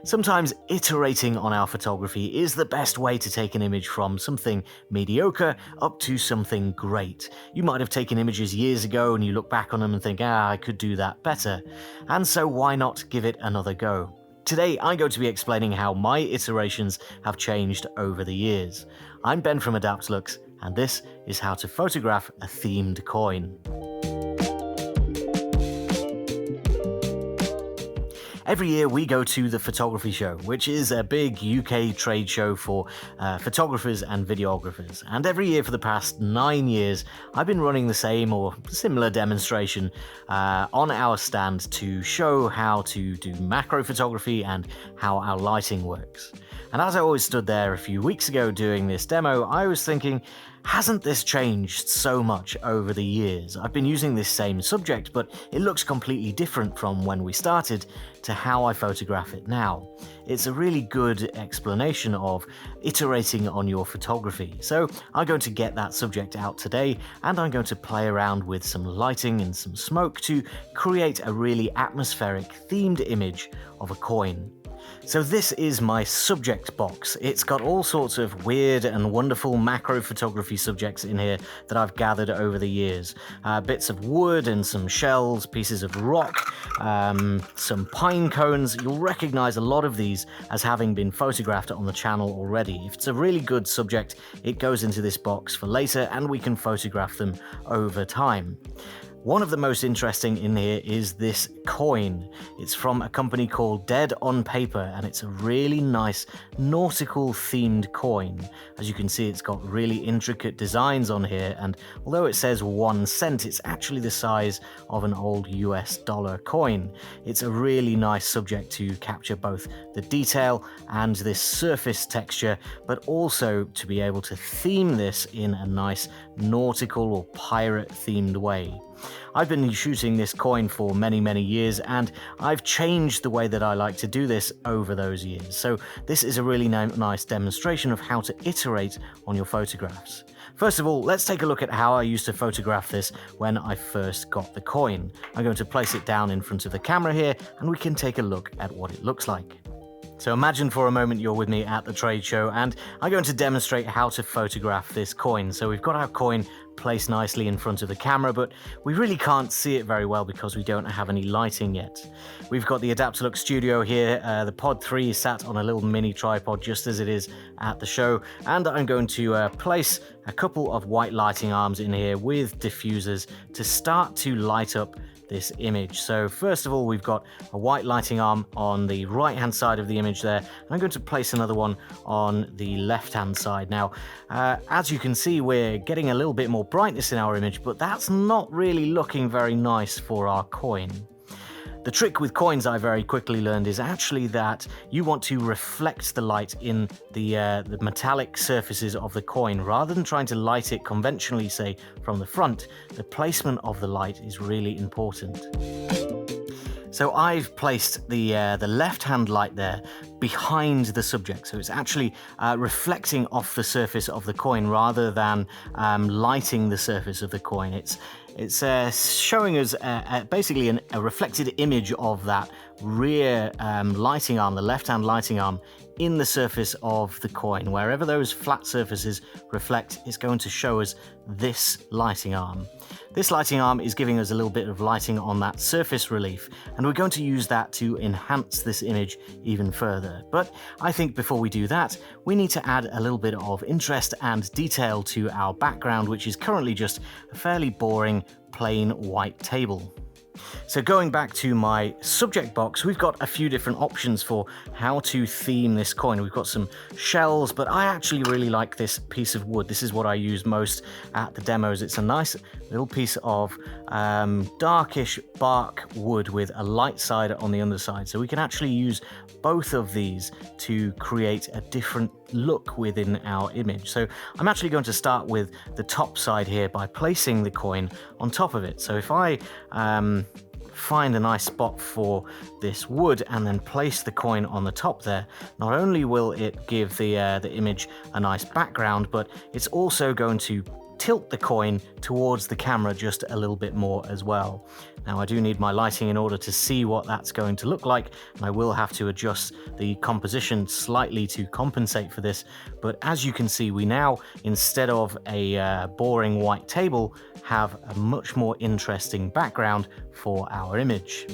Sometimes iterating on our photography is the best way to take an image from something mediocre up to something great. You might have taken images years ago and you look back on them and think, I could do that better. And so why not give it another go? Today I'm going to be explaining how my iterations have changed over the years. I'm Ben from Adaptalux, and this is how to photograph a themed coin. Every year we go to the photography show, which is a big UK trade show for photographers and videographers. And every year for the past 9 years, I've been running the same or similar demonstration on our stand to show how to do macro photography and how our lighting works. And as I always stood there a few weeks ago doing this demo, I was thinking, hasn't this changed so much over the years? I've been using this same subject, but it looks completely different from when we started to how I photograph it now. It's a really good explanation of iterating on your photography. So I'm going to get that subject out today, and I'm going to play around with some lighting and some smoke to create a really atmospheric themed image of a coin. So this is my subject box. It's got all sorts of weird and wonderful macro photography subjects in here that I've gathered over the years. Bits of wood and some shells, pieces of rock, some pine cones. You'll recognize a lot of these as having been photographed on the channel already. If it's a really good subject, it goes into this box for later and we can photograph them over time. One of the most interesting in here is this coin. It's from a company called Dead on Paper, and it's a really nice nautical themed coin. As you can see, it's got really intricate designs on here, and although it says 1 cent, it's actually the size of an old US dollar coin. It's a really nice subject to capture both the detail and this surface texture, but also to be able to theme this in a nice nautical or pirate themed way. I've been shooting this coin for many years, and I've changed the way that I like to do this over those years. So this is a really nice demonstration of how to iterate on your photographs. First of all, let's take a look at how I used to photograph this when I first got the coin. I'm going to place it down in front of the camera here, and we can take a look at what it looks like. So imagine for a moment you're with me at the trade show, and I'm going to demonstrate how to photograph this coin. So we've got our coin placed nicely in front of the camera, but we really can't see it very well because we don't have any lighting yet. We've got the Adaptalux Studio here. The Pod 3 is sat on a little mini tripod just as it is at the show, and I'm going to place a couple of white lighting arms in here with diffusers to start to light up this image. So first of all, we've got a white lighting arm on the right hand side of the image there, and I'm going to place another one on the left hand side. Now as you can see, we're getting a little bit more brightness in our image, but that's not really looking very nice for our coin. The trick with coins I very quickly learned is actually that you want to reflect the light in the metallic surfaces of the coin rather than trying to light it conventionally, say from the front. The placement of the light is really important. So I've placed the left-hand light there behind the subject, so it's actually reflecting off the surface of the coin rather than lighting the surface of the coin. It's showing us basically a reflected image of that rear lighting arm, the left-hand lighting arm, in the surface of the coin. Wherever those flat surfaces reflect, it's going to show us this lighting arm. This lighting arm is giving us a little bit of lighting on that surface relief, and we're going to use that to enhance this image even further. But I think before we do that, we need to add a little bit of interest and detail to our background, which is currently just a fairly boring, plain white table. So going back to my subject box, we've got a few different options for how to theme this coin. We've got some shells, but I actually really like this piece of wood. This is what I use most at the demos. It's a nice little piece of darkish bark wood with a light side on the underside. So we can actually use both of these to create a different look within our image. So I'm actually going to start with the top side here by placing the coin on top of it. So if I find a nice spot for this wood and then place the coin on the top there, not only will it give the image a nice background, but it's also going to tilt the coin towards the camera just a little bit more as well. Now I do need my lighting in order to see what that's going to look like, and I will have to adjust the composition slightly to compensate for this, but as you can see, we now, instead of a boring white table, have a much more interesting background for our image.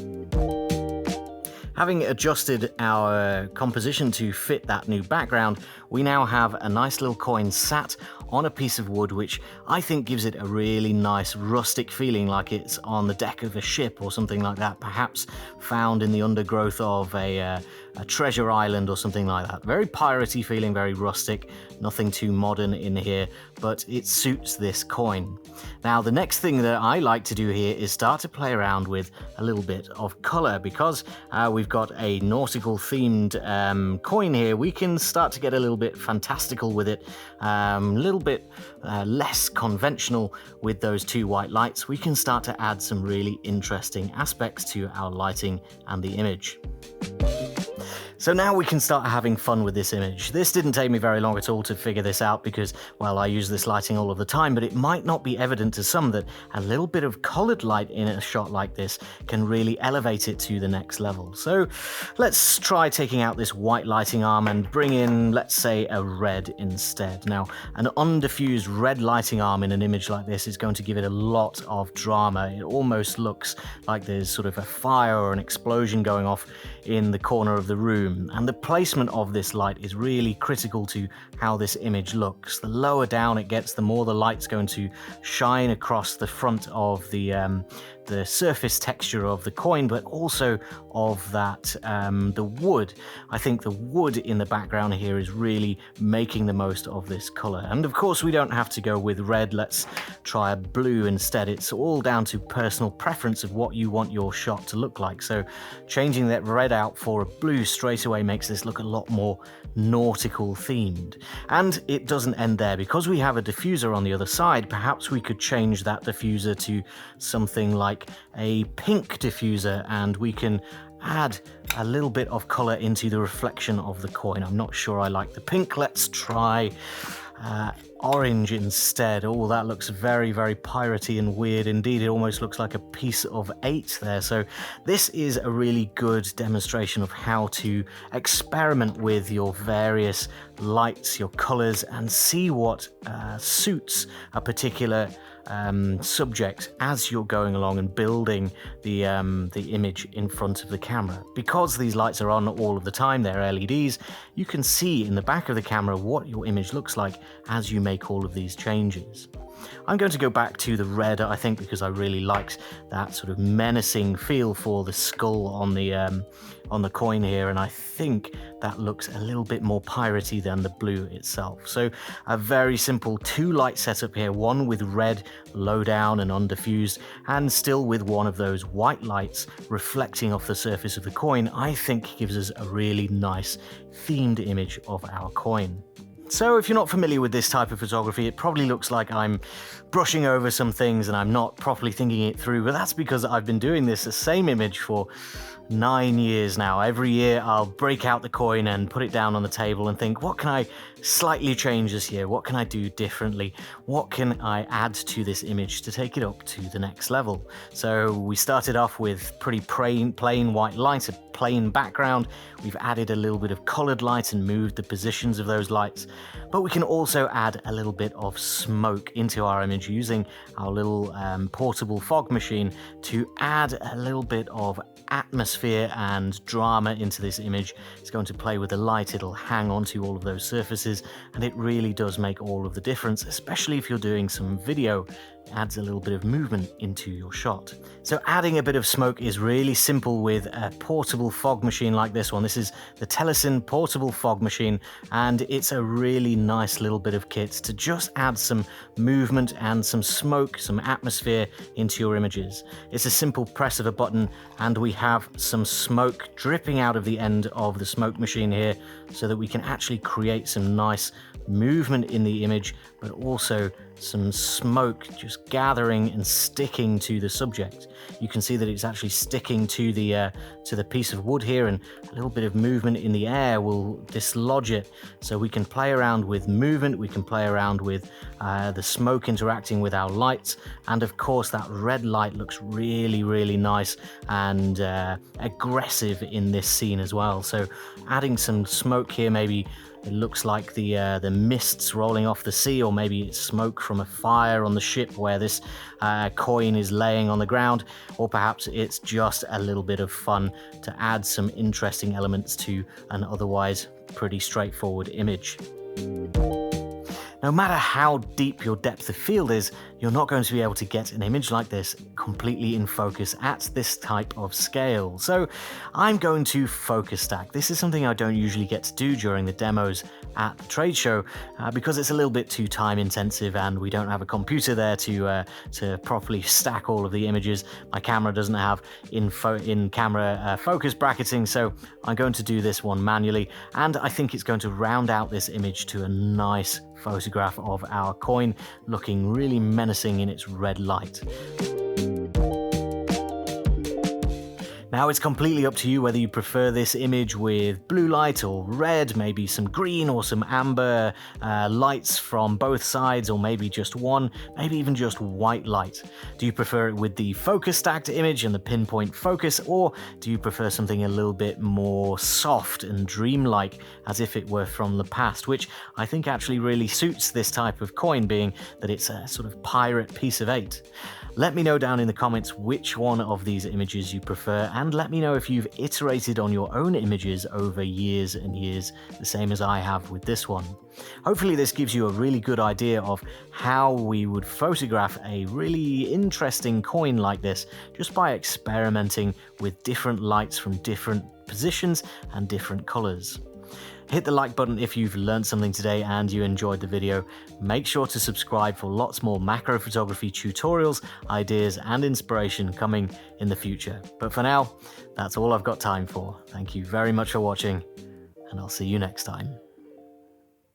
Having adjusted our composition to fit that new background, we now have a nice little coin sat on a piece of wood, which I think gives it a really nice rustic feeling, like it's on the deck of a ship or something like that, perhaps found in the undergrowth of a treasure island or something like that. Very piratey feeling, very rustic, nothing too modern in here, but it suits this coin. Now, the next thing that I like to do here is start to play around with a little bit of color. Because we've got a nautical themed coin here, we can start to get a little bit fantastical with it, a little bit less conventional with those two white lights. We can start to add some really interesting aspects to our lighting and the image. So now we can start having fun with this image. This didn't take me very long at all to figure this out because, well, I use this lighting all of the time, but it might not be evident to some that a little bit of colored light in a shot like this can really elevate it to the next level. So let's try taking out this white lighting arm and bring in, let's say, a red instead. Now, an undiffused red lighting arm in an image like this is going to give it a lot of drama. It almost looks like there's sort of a fire or an explosion going off in the corner of the room. And the placement of this light is really critical to how this image looks. The lower down it gets, the more the light's going to shine across the front of the surface texture of the coin, but also of that the wood. I think the wood in the background here is really making the most of this color. And of course, we don't have to go with red. Let's try a blue instead. It's all down to personal preference of what you want your shot to look like. So changing that red out for a blue straight away makes this look a lot more nautical themed. And it doesn't end there. Because we have a diffuser on the other side, perhaps we could change that diffuser to something like a pink diffuser, and we can add a little bit of color into the reflection of the coin. I'm not sure I like the pink. Let's try orange instead. Oh, that looks very, very piratey and weird indeed. It almost looks like a piece of 8 there. So this is a really good demonstration of how to experiment with your various lights, your colors, and see what suits a particular subject as you're going along and building the image in front of the camera. Because these lights are on all of the time, they're LEDs, you can see in the back of the camera what your image looks like as you make all of these changes. I'm going to go back to the red, I think, because I really liked that sort of menacing feel for the skull on the coin here, and I think that looks a little bit more piratey than the blue itself. So a very simple 2 light setup here, one with red low down and undiffused, and still with one of those white lights reflecting off the surface of the coin, I think gives us a really nice themed image of our coin. So if you're not familiar with this type of photography, it probably looks like I'm brushing over some things and I'm not properly thinking it through, but that's because I've been doing the same image for 9 years now. Every year I'll break out the coin and put it down on the table and think, what can I slightly change this year? What can I do differently? What can I add to this image to take it up to the next level? So we started off with pretty plain white light, a plain background. We've added a little bit of colored light and moved the positions of those lights, but we can also add a little bit of smoke into our image using our little portable fog machine to add a little bit of atmosphere and drama into this image. It's going to play with the light, it'll hang onto all of those surfaces, and it really does make all of the difference, especially if you're doing some video. Adds a little bit of movement into your shot. So adding a bit of smoke is really simple with a portable fog machine like this one. This is the Telesin portable fog machine, and it's a really nice little bit of kit to just add some movement and some smoke, some atmosphere into your images. It's a simple press of a button, and we have some smoke dripping out of the end of the smoke machine here, so that we can actually create some nice movement in the image, but also some smoke just just gathering and sticking to the subject. You can see that it's actually sticking to the piece of wood here, and a little bit of movement in the air will dislodge it. So we can play around with movement, we can play around with the smoke interacting with our lights, and of course that red light looks really, really nice and aggressive in this scene as well. So adding some smoke here, maybe it looks like the mists rolling off the sea, or maybe it's smoke from a fire on the ship where this coin is laying on the ground, or perhaps it's just a little bit of fun to add some interesting elements to an otherwise pretty straightforward image. No matter how deep your depth of field is, you're not going to be able to get an image like this completely in focus at this type of scale. So I'm going to focus stack. This is something I don't usually get to do during the demos at the trade show because it's a little bit too time intensive and we don't have a computer there to properly stack all of the images. My camera doesn't have in-camera focus bracketing, so I'm going to do this one manually, and I think it's going to round out this image to a nice photograph of our coin looking really menacing in its red light. Now it's completely up to you whether you prefer this image with blue light or red, maybe some green or some amber lights from both sides, or maybe just one, maybe even just white light. Do you prefer it with the focus stacked image and the pinpoint focus, or do you prefer something a little bit more soft and dreamlike, as if it were from the past, which I think actually really suits this type of coin, being that it's a sort of pirate piece of 8. Let me know down in the comments which one of these images you prefer, and let me know if you've iterated on your own images over years and years, the same as I have with this one. Hopefully this gives you a really good idea of how we would photograph a really interesting coin like this, just by experimenting with different lights from different positions and different colors. Hit the like button if you've learned something today and you enjoyed the video. Make sure to subscribe for lots more macro photography tutorials, ideas, and inspiration coming in the future. But for now, that's all I've got time for. Thank you very much for watching, and I'll see you next time.